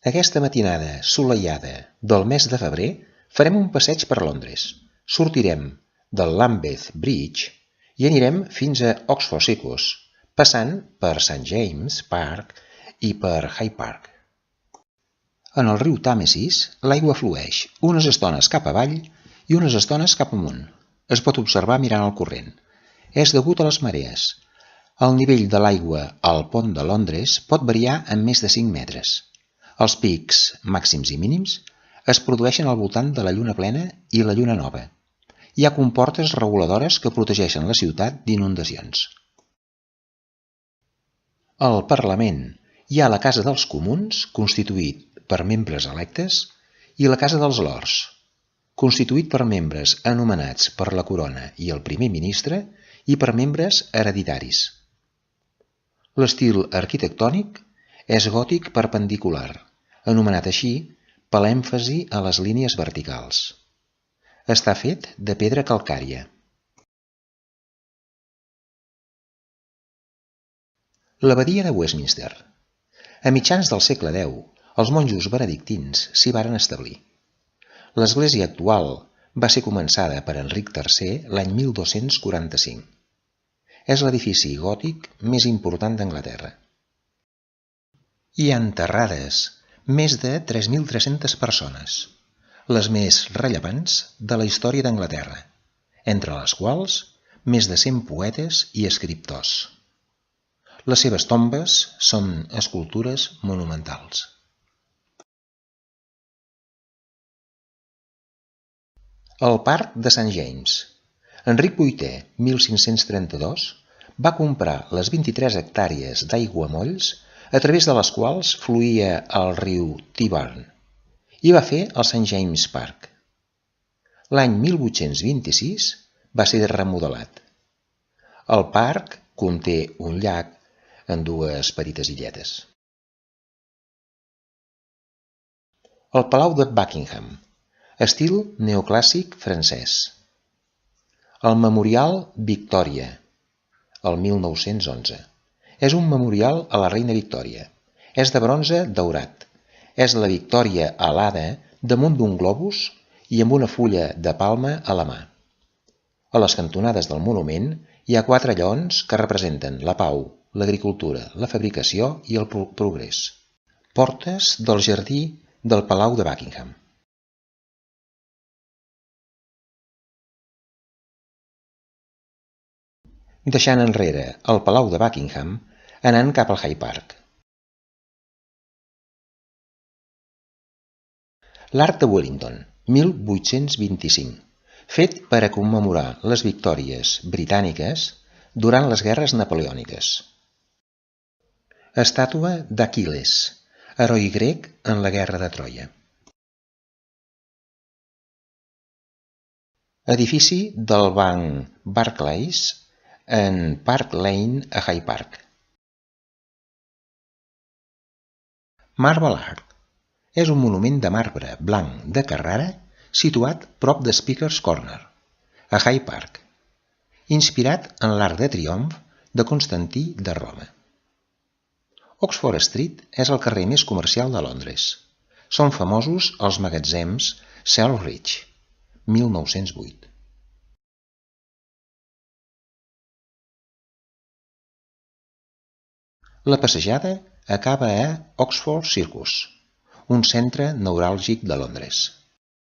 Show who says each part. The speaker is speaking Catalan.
Speaker 1: Aquesta matinada solellada del mes de febrer farem un passeig per Londres. Sortirem del Lambeth Bridge i anirem fins a Oxford Circus, passant per St. James Park i per Hyde Park. En el riu Tàmesis, l'aigua flueix unes estones cap avall i unes estones cap amunt. Es pot observar mirant el corrent. És degut a les marees. El nivell de l'aigua al pont de Londres pot variar en més de 5 metres. Els pics màxims i mínims es produeixen al voltant de la lluna plena i la lluna nova. Hi ha comportes reguladores que protegeixen la ciutat d'inundacions. Al Parlament hi ha la Casa dels Comuns, constituït per membres electes, i la Casa dels Lords, constituït per membres anomenats per la corona i el primer ministre i per membres hereditaris. L'estil arquitectònic és gòtic perpendicular, anomenat així per l'èmfasi a les línies verticals. Està fet de pedra calcària. L'abadia de Westminster. A mitjans del segle X, els monjos benedictins s'hi varen establir. L'església actual va ser començada per Enric III l'any 1245. És l'edifici gòtic més important d'Anglaterra. Hi ha enterrades més de 3.300 persones, les més rellevants de la història d'Anglaterra, entre les quals més de 100 poetes i escriptors. Les seves tombes són escultures monumentals. El Parc de St. James. Enric VIII, 1532, va comprar les 23 hectàrees d'aiguamolls a través de les quals fluïa el riu Tyburn i va fer el St. James Park. L'any 1826 va ser remodelat. El parc conté un llac en dues petites illetes. El Palau de Buckingham, estil neoclàssic francès. El Memorial Victòria, el 1911. És un memorial a la reina Victòria. És de bronze daurat. És la Victòria alada damunt d'un globus i amb una fulla de palma a la mà. A les cantonades del monument hi ha 4 lleons que representen la pau, l'agricultura, la fabricació i el progrés. Portes del jardí del Palau de Buckingham. Deixant enrere el Palau de Buckingham, anant cap al Hyde Park. L'Arc de Wellington, 1825, fet per a commemorar les victòries britàniques durant les guerres napoleòniques. Estàtua d'Aquil·les, heroi grec en la guerra de Troia. Edifici del banc Barclays en Park Lane a Hyde Park. Marble Arch és un monument de marbre blanc de Carrara situat prop de Speaker's Corner, a Hyde Park, inspirat en l'Arc de Triomf de Constantí de Roma. Oxford Street és el carrer més comercial de Londres. Són famosos els magatzems Selfridge, 1908. La passejada acaba a Oxford Circus, un centre neuràlgic de Londres.